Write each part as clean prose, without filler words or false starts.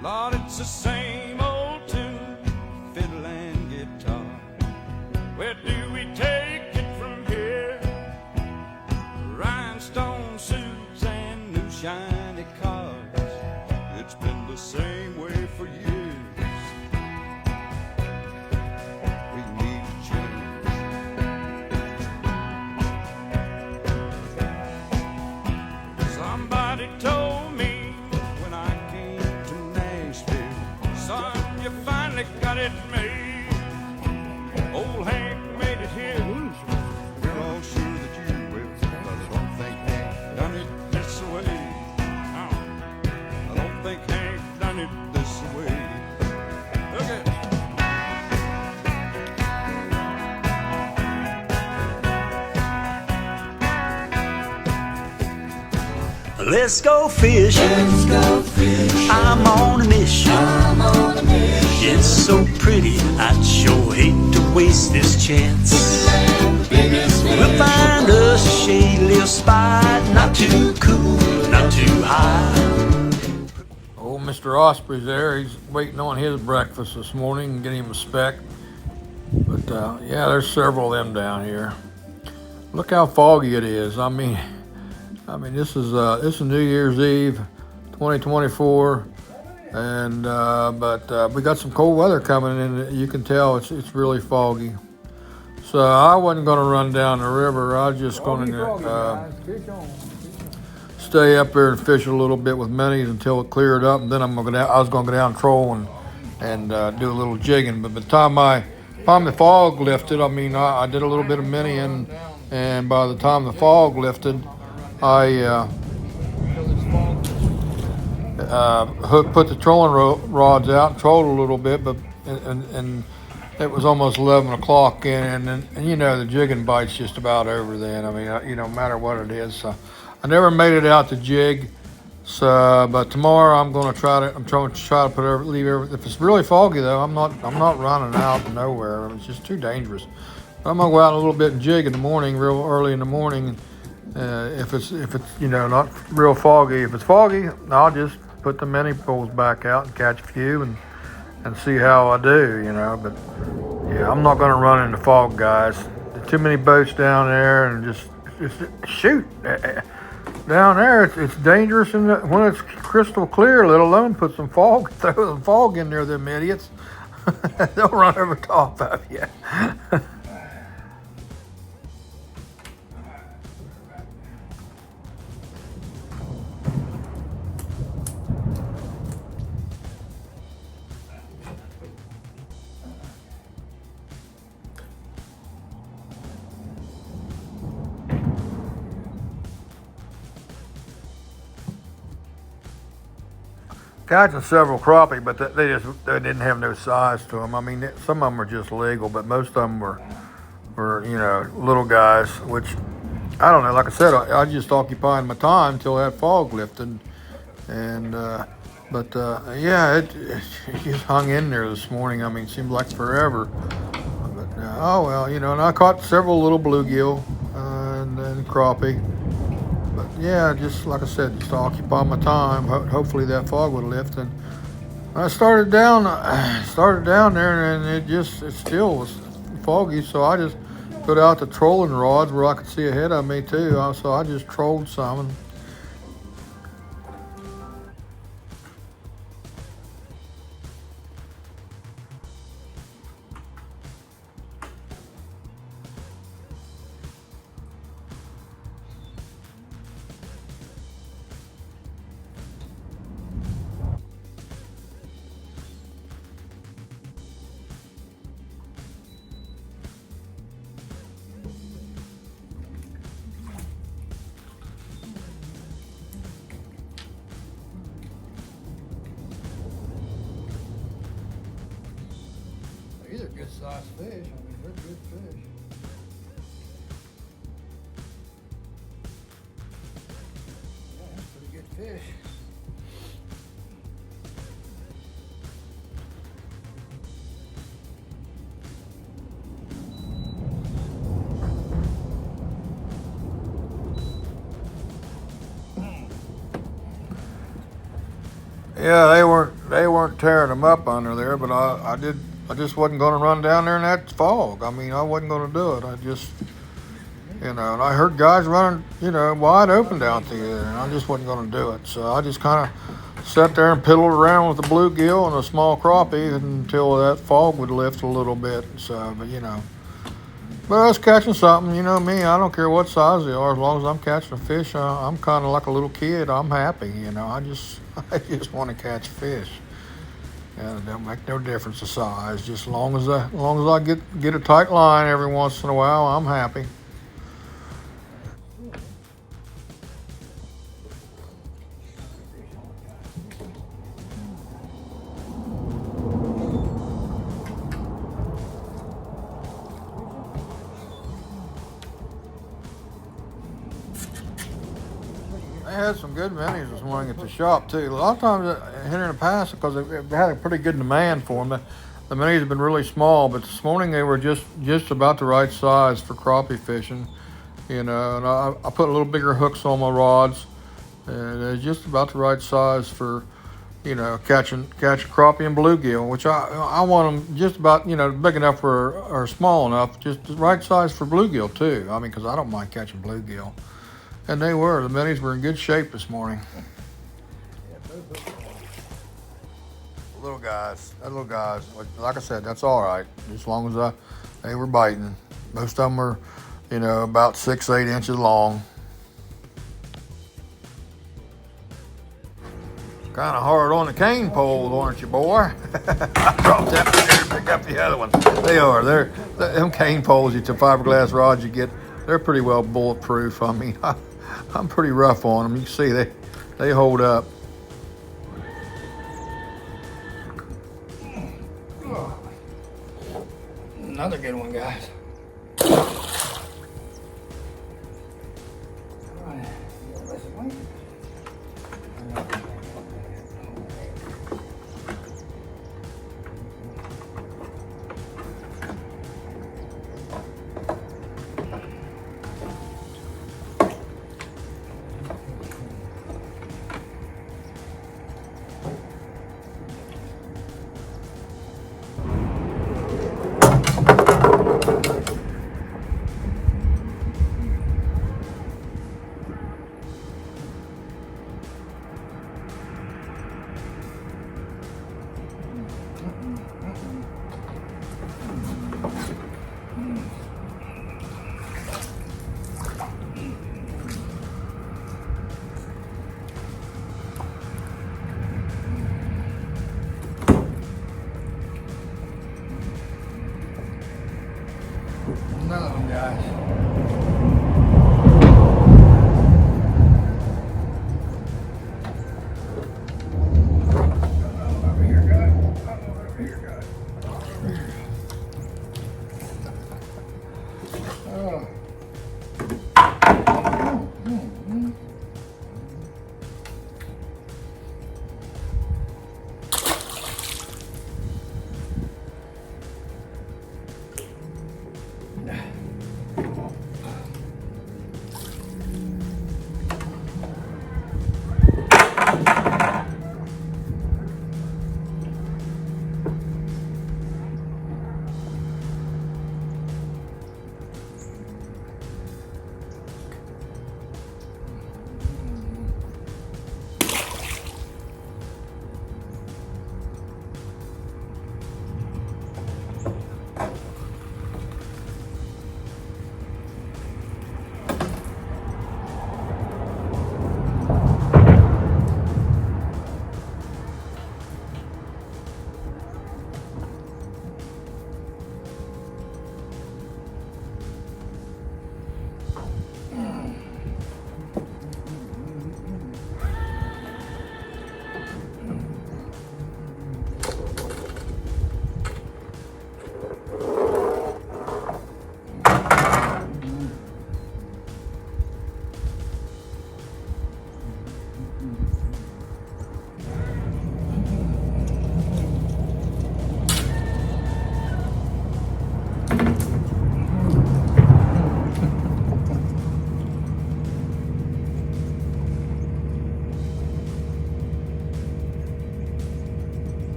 Lord, it's the same old tune, fiddle and guitar. Where do we take it from here? Rhinestone suits and new shiny cars. It's been the same way for years. We need a change. Somebody told me when I came to Nashville, son, you finally got it made. Old Hank made it here. You're all sure that you will, 'cause I don't think Hank done it this way. No, I don't think Hank done it this way. Okay. Let's go fishing. Let's go fishing. I'm on a mission. I'm on a mission. It's so pretty, I'd sure hate to waste this chance. Biggest fish. We'll find us a shady little spot, not too cool, not too high. Old Mr. Osprey's there. He's waiting on his breakfast this morning and getting him a speck. But yeah, there's several of them down here. Look how foggy it is. I mean, this is New Year's Eve, 2024, and but we got some cold weather coming in. You can tell it's really foggy. So I wasn't going to run down the river. I was just going to stay up there and fish a little bit with minis until it cleared up, and then I was going to go down troll and do a little jigging. But by the time the fog lifted, I did a little bit of mini, and by the time the fog lifted, I put the trolling rods out, and trolled a little bit, but and it was almost 11 o'clock, and you know the jigging bite's just about over then. No matter what it is. So I never made it out to jig. So, but tomorrow I'm trying to leave everything. If it's really foggy though, I'm not running out nowhere. It's just too dangerous. But I'm gonna go out a little bit and jig in the morning, real early in the morning. If it's not real foggy. If it's foggy, I'll just put the mini poles back out and catch a few and see how I do. But yeah, I'm not going to run into fog, guys. There's too many boats down there, and just shoot down there. It's dangerous, and when it's crystal clear, let alone put some fog, throw some fog in there. Them idiots, they'll run over top of you. Catching several crappie, but they didn't have no size to them. Some of them were just legal, but most of them were little guys, which I don't know. Like I said, I just occupied my time until that fog lifted, and yeah, it just hung in there this morning. It seemed like forever. But oh well, and I caught several little bluegill and crappie. But yeah, just like I said, just to occupy my time. Hopefully that fog would lift. And I started down there, and it still was foggy. So I just put out the trolling rods where I could see ahead of me too. So I just trolled some. And these are good sized fish. They're good fish. Yeah, that's pretty good fish. Yeah, they weren't tearing them up under there, but I just wasn't going to run down there in that fog. I mean, I wasn't going to do it. I just, and I heard guys running, wide open down through there, and I just wasn't going to do it. So I just kind of sat there and piddled around with the bluegill and a small crappie until that fog would lift a little bit. So, but I was catching something. You know me, I don't care what size they are, as long as I'm catching a fish. I'm kind of like a little kid. I'm happy. I just I just want to catch fish. And it don't make no difference the size. Just as long as I get a tight line every once in a while, I'm happy. They had some good minis this morning at the shop too. A lot of times here in the past, because they've had a pretty good demand for them, the minis have been really small. But this morning they were just about the right size for crappie fishing. And I put a little bigger hooks on my rods, and they're just about the right size for catching crappie and bluegill. Which I want them just about big enough or small enough, just the right size for bluegill too. I mean, because I don't mind catching bluegill. And they were. The minis were in good shape this morning. Little guys, like I said, that's all right. As long as they were biting. Most of them were, about 6-8 inches long. Kind of hard on the cane poles, aren't you, boy? I dropped that one there and pick up the other one. They are. Them cane poles, the fiberglass rods you get, they're pretty well bulletproof. I mean, I'm pretty rough on them. You can see they hold up. Another good one, guys. Another one, guys. Over here, guys. Oh.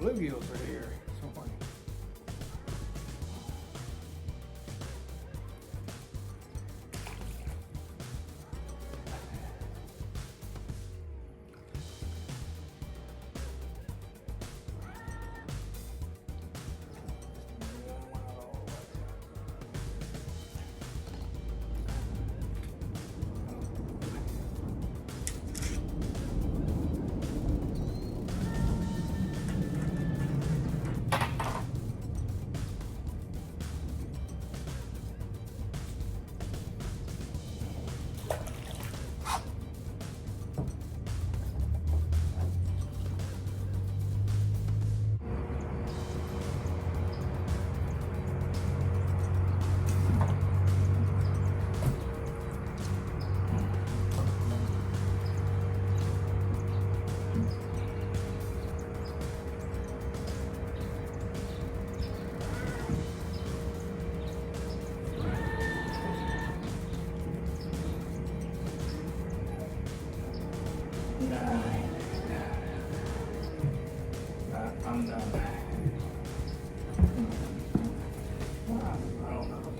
bluegills are here. So funny. I'm done. I don't know.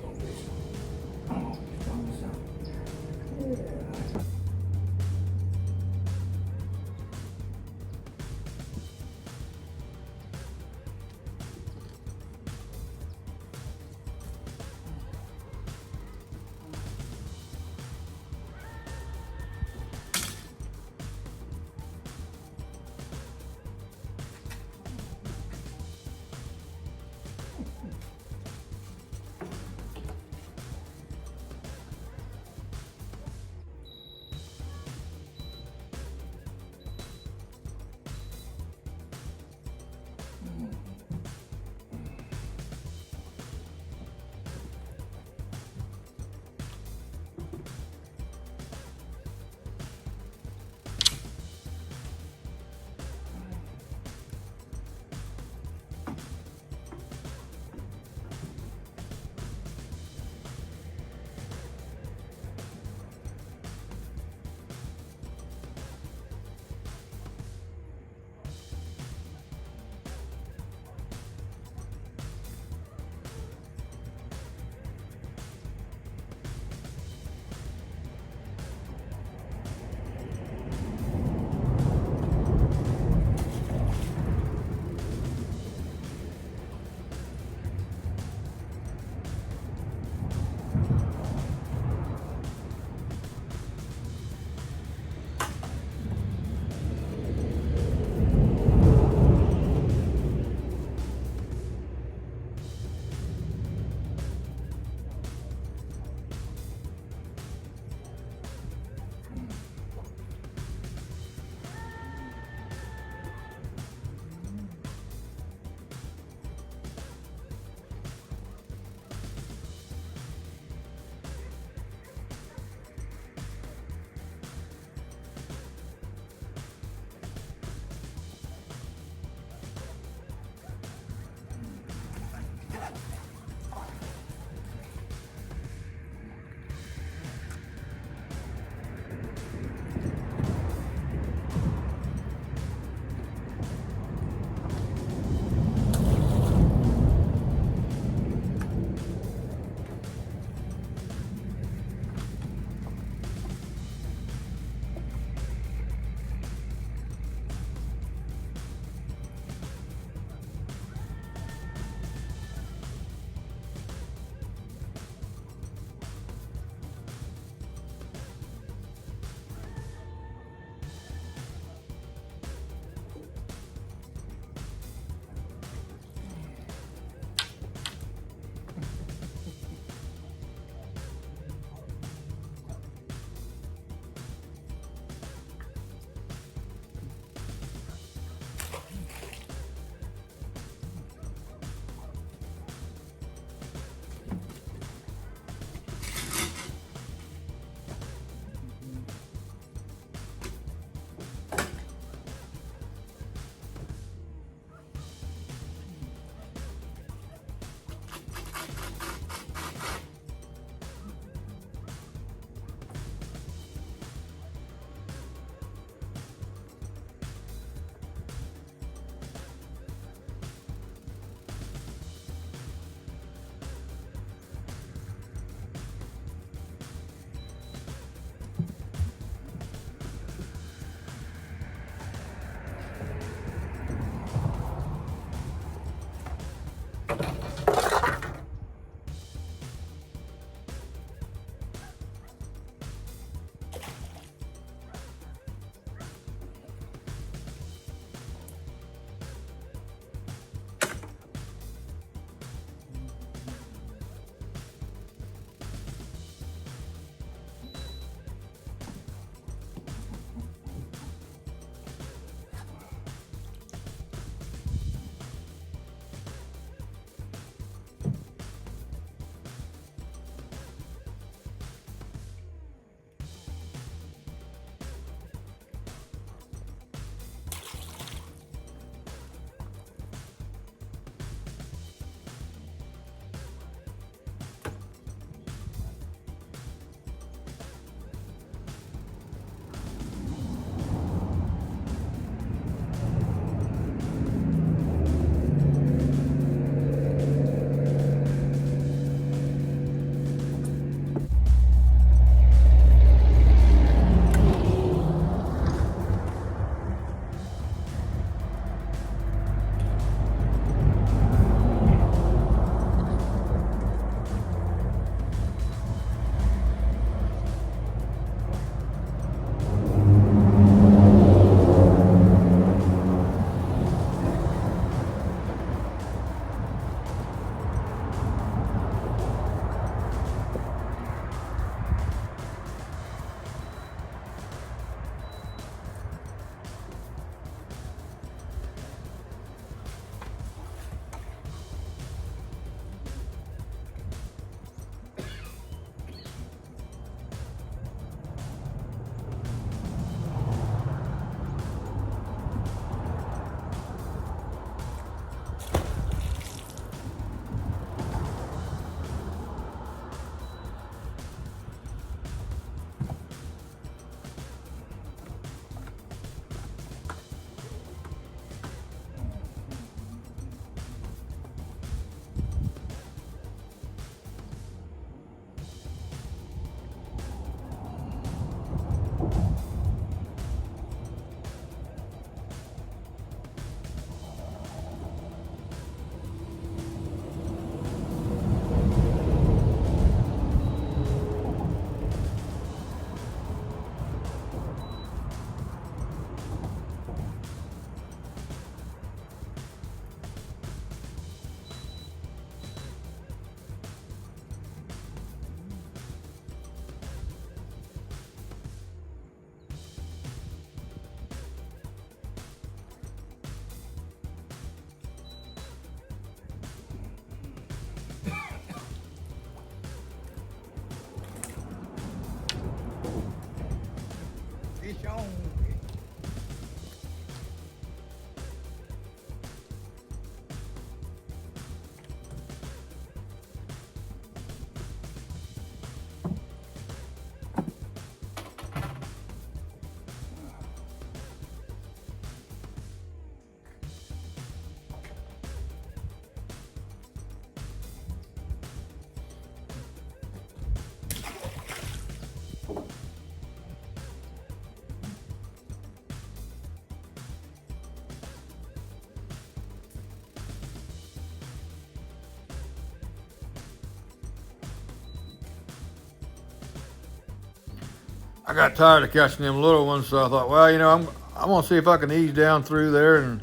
I got tired of catching them little ones, so I thought, well, I'm gonna see if I can ease down through there and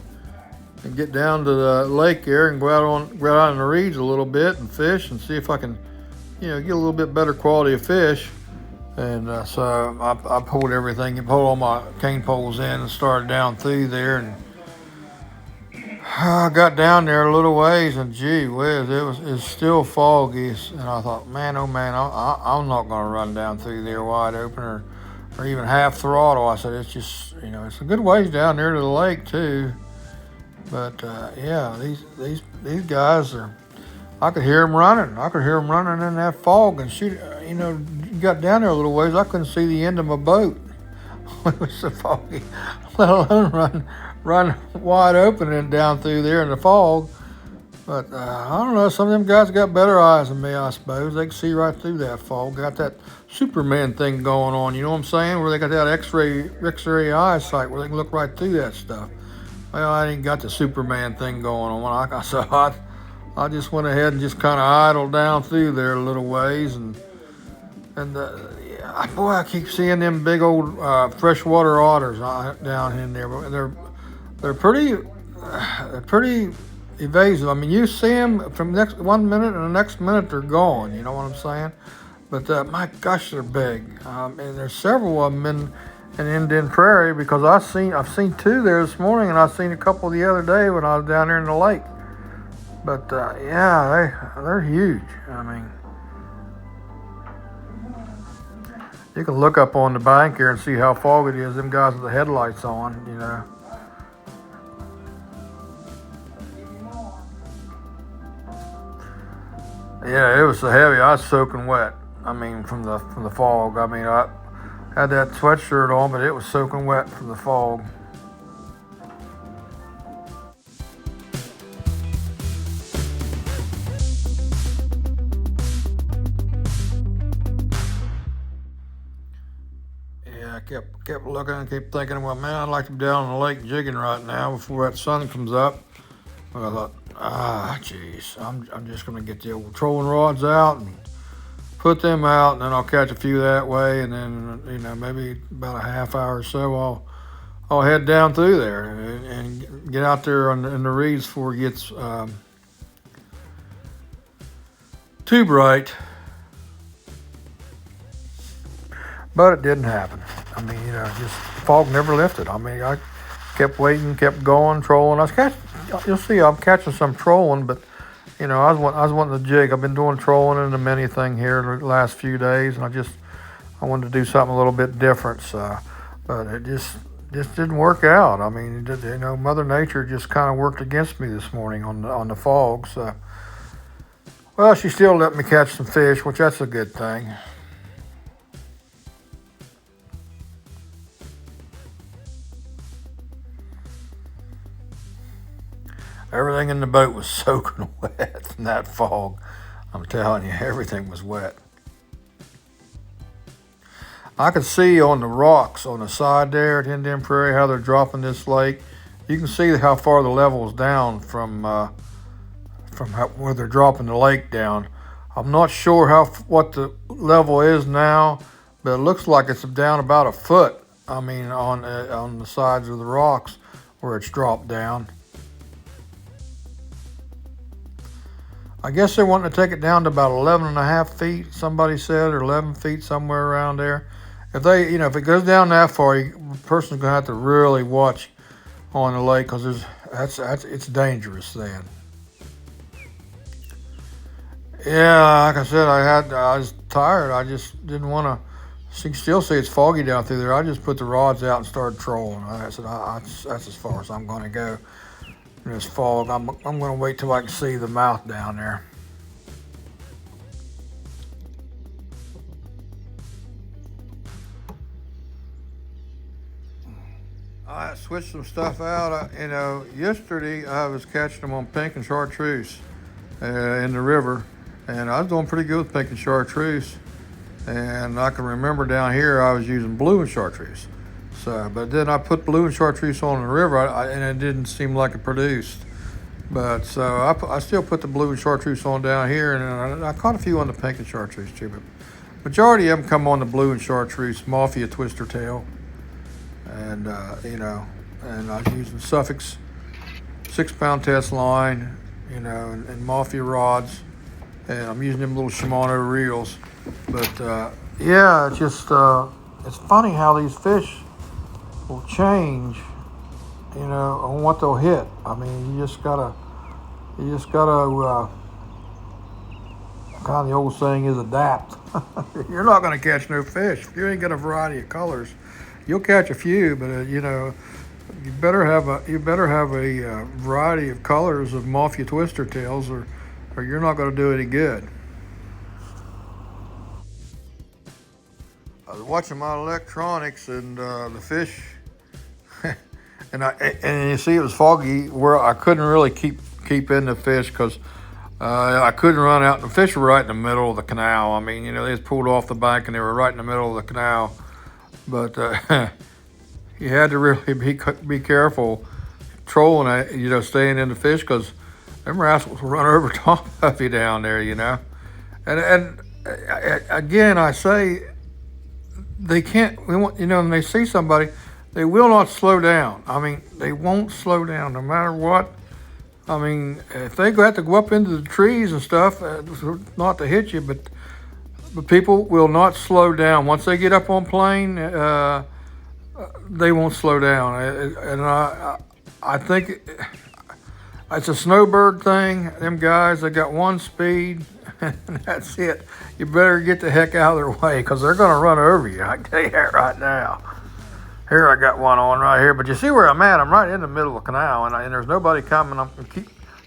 get down to the lake there and go out in the reeds a little bit and fish and see if I can, get a little bit better quality of fish. And so I pulled pulled all my cane poles in and started down through there, and I got down there a little ways, and gee whiz, it's still foggy. And I thought, man, oh man, I'm not gonna run down through there wide open or even half throttle. I said, it's just, it's a good ways down there to the lake too. But yeah, these guys are. I could hear them running. I could hear them running in that fog and shoot. Got down there a little ways. I couldn't see the end of my boat. It was so foggy. Let alone run wide open and down through there in the fog. But I don't know. Some of them guys got better eyes than me, I suppose. They can see right through that fog. Got that Superman thing going on. You know what I'm saying? Where they got that X-ray eyesight where they can look right through that stuff. Well, I ain't got the Superman thing going on. So I just went ahead and just kind of idled down through there a little ways, and yeah, boy, I keep seeing them big old freshwater otters down in there. But they're pretty evasive. I mean, you see them from one minute and the next minute they're gone. You know what I'm saying? But my gosh, they're big. And there's several of them in Indian Prairie, because I've seen two there this morning, and I've seen a couple the other day when I was down there in the lake. But yeah, they're huge. I mean, you can look up on the bank here and see how foggy it is. Them guys with the headlights on, Yeah, it was so heavy. I was soaking wet. I mean, from the fog. I mean, I had that sweatshirt on, but it was soaking wet from the fog. Yeah, I kept looking and kept thinking, well, man, I'd like to be down in the lake jigging right now before that sun comes up. But I thought, geez, I'm just gonna get the old trolling rods out and put them out, and then I'll catch a few that way, and then maybe about a half hour or so I'll head down through there and get out there in the reeds before it gets too bright. But it didn't happen. I mean, just fog never lifted. I mean, I kept waiting, kept going, trolling. You'll see, I'm catching some trolling, but I was wanting to jig. I've been doing trolling and the mini thing here the last few days, and I wanted to do something a little bit different. So, but it just didn't work out. I mean, Mother Nature just kind of worked against me this morning on the fog. So, well, she still let me catch some fish, which that's a good thing. Everything in the boat was soaking wet from that fog. I'm telling you, everything was wet. I could see on the rocks on the side there at Indian Prairie how they're dropping this lake. You can see how far the level is down from where they're dropping the lake down. I'm not sure what the level is now, but it looks like it's down about a foot. I mean, on the sides of the rocks where it's dropped down. I guess they're wanting to take it down to about 11 and a half feet, somebody said, or 11 feet, somewhere around there. If if it goes down that far, the person's going to have to really watch on the lake, because it's dangerous then. Yeah, like I said, I was tired. I just didn't want to. You can still see it's foggy down through there. I just put the rods out and started trolling. I said, that's as far as I'm going to go. In this fog, I'm going to wait till I can see the mouth down there. I switched some stuff out. Yesterday I was catching them on pink and chartreuse in the river, and I was doing pretty good with pink and chartreuse. And I can remember down here I was using blue and chartreuse. So, but then I put blue and chartreuse on the river, and it didn't seem like it produced. But so I still put the blue and chartreuse on down here, and I caught a few on the pink and chartreuse too. majority of them come on the blue and chartreuse, Mafia twister tail. And, and I'm using Suffolk's 6-pound test line, and Mafia rods. And I'm using them little Shimano reels. But, yeah, it's just, it's funny how these fish will change, on what they'll hit. I mean, you just gotta, kind of the old saying is adapt. You're not gonna catch no fish. If you ain't got a variety of colors, you'll catch a few, but, you better have a variety of colors of Mafia twister tails, or you're not gonna do any good. I was watching my electronics and the fish, and you see it was foggy where I couldn't really keep in the fish because I couldn't run out. The fish were right in the middle of the canal. I mean, they just pulled off the bank and they were right in the middle of the canal. But you had to really be careful trolling, staying in the fish because them rascals will run over top of you down there, And again, I say, they can't, when they see somebody, they will not slow down. I mean, they won't slow down no matter what. I mean, if they have to go up into the trees and stuff, not to hit you, but people will not slow down. Once they get up on plane, they won't slow down. And I think it's a snowbird thing. Them guys, they got one speed, and that's it. You better get the heck out of their way because they're going to run over you. I can tell you that right now. Here I got one on right here, but you see where I'm at? I'm right in the middle of the canal, and there's nobody coming. I'm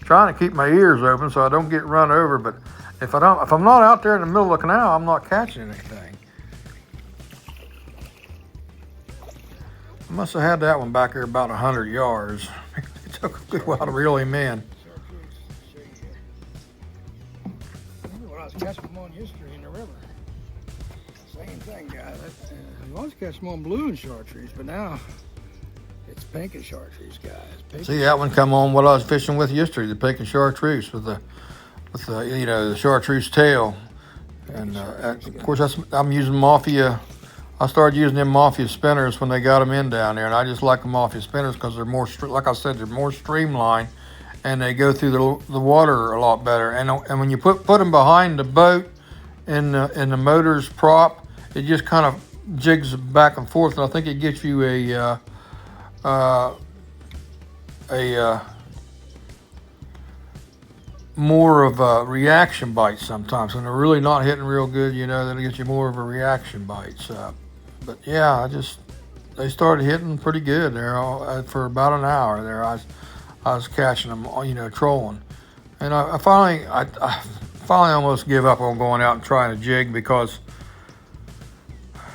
trying to keep my ears open so I don't get run over. But if I'm not out there in the middle of the canal, I'm not catching anything. I must have had that one back there about 100 yards. It took a good while to reel him in. When I was catching them on yesterday in the river, same thing, guys. I was catching them on blue and chartreuse, but now it's pink and chartreuse, guys. See, that one come on what I was fishing with yesterday, the pink and chartreuse with the the chartreuse tail. And of course, I'm using Mafia. I started using them Mafia spinners when they got them in down there, and I just like the Mafia spinners because they're more, like I said, they're more streamlined, and they go through the water a lot better. And when you put them behind the boat in the motor's prop, it just kind of jigs back and forth, and I think it gets you a more of a reaction bite sometimes. When they're really not hitting real good, then it gets you more of a reaction bite. But yeah, they started hitting pretty good there for about an hour there. I was catching them, trolling, and I finally almost give up on going out and trying to jig because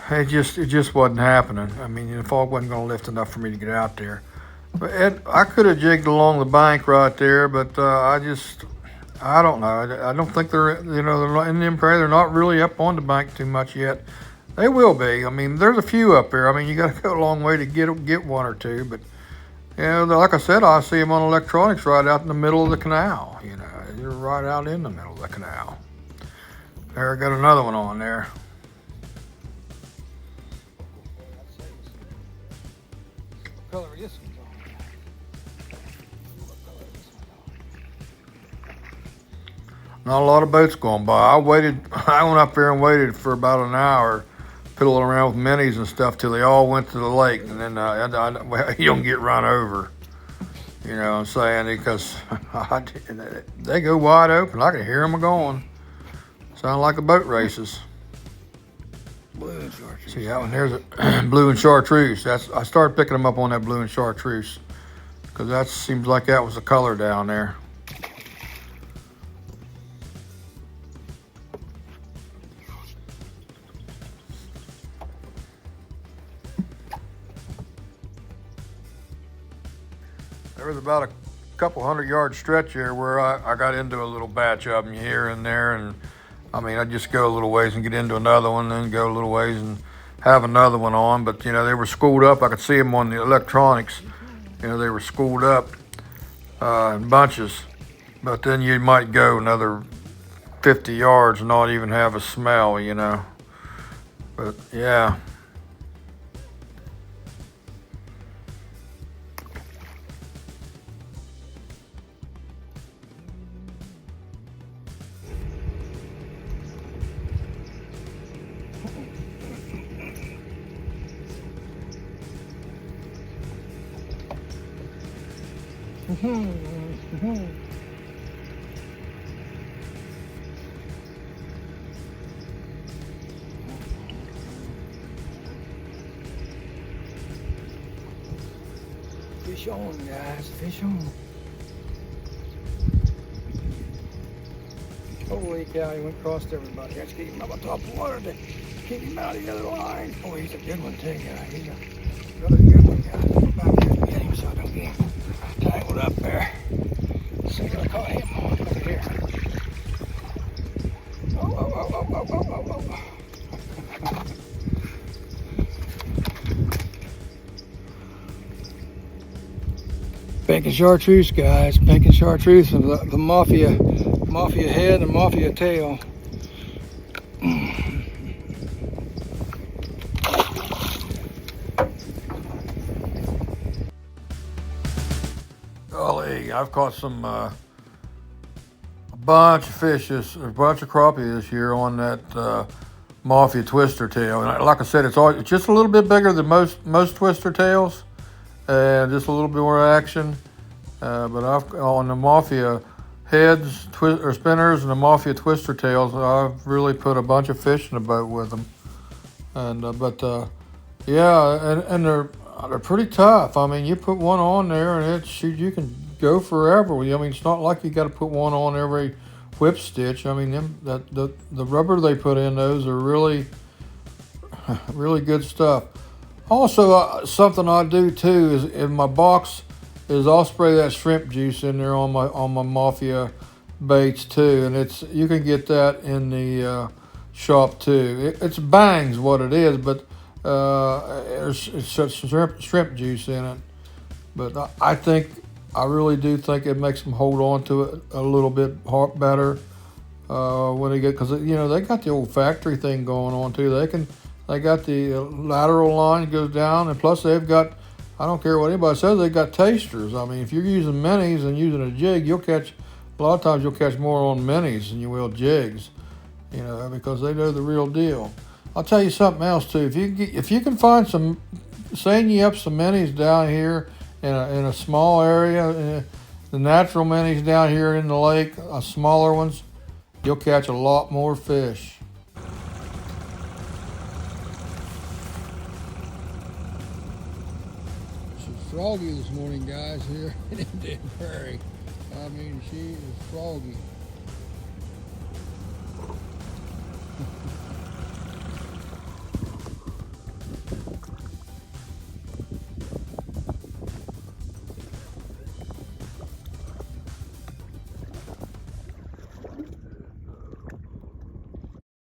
it just wasn't happening. I mean, the fog wasn't going to lift enough for me to get out there. But I could have jigged along the bank right there, but I don't know. I don't think they're not in the prairie. They're not really up on the bank too much yet. They will be. I mean, there's a few up there. I mean, you got to go a long way to get one or two. But like I said, I see them on electronics right out in the middle of the canal. You're right out in the middle of the canal. There, I got another one on there. What color is this one? Not a lot of boats going by. I went up there and waited for about an hour, piddling around with minis and stuff till they all went to the lake, and then you don't get run over. You know what I'm saying? Because they go wide open. I can hear them going. Sound like the boat races. Blue and chartreuse. See that one? There's a blue and chartreuse. I started picking them up on that blue and chartreuse because that seems like that was the color down there. There was about a couple 100-yard stretch here where I got into a little batch of them here and there, and I mean, I'd just go a little ways and get into another one, then go a little ways and have another one on. But they were schooled up. I could see them on the electronics. They were schooled up in bunches. But then you might go another 50 yards and not even have a smell. But yeah. Fish on, guys, fish on. Holy cow, he went across everybody. Got to keep him up on top of the water to keep him out of the other line. Oh, he's a good one too, guys. He's a really good one, guys. I'm about here to get him so I don't get him tangled up there. Let's see if I caught him on over here. Oh. Pink and chartreuse, guys. Pink and chartreuse of the mafia head and mafia tail. Golly, I've caught some a bunch of fish, a bunch of crappie this year on that mafia twister tail. And like I said, it's just a little bit bigger than most twister tails, and just a little bit more action. But I've on the mafia heads or spinners and the mafia twister tails, I've really put a bunch of fish in the boat with them. And yeah, and they're pretty tough. I mean, you put one on there and you can go forever. I mean, it's not like you got to put one on every whip stitch. I mean, the rubber they put in those are really good stuff. Also, something I do too is in my box is I'll spray that shrimp juice in there on my mafia baits too, and you can get that in the shop too. It's Bangs what it is, but it's such shrimp juice in it. But I really do think it makes them hold on to it a little bit better when they get, because they got the old factory thing going on too. They got the lateral line goes down, and plus they've got, I don't care what anybody says, they've got tasters. I mean, if you're using minis and using a jig, a lot of times you'll catch more on minis than you will jigs, because they know the real deal. I'll tell you something else too. If you can find saying you up some minis down here in a small area, the natural minis down here in the lake, smaller ones, you'll catch a lot more fish. She's froggy this morning, guys, here in Indian Prairie. I mean, she is froggy.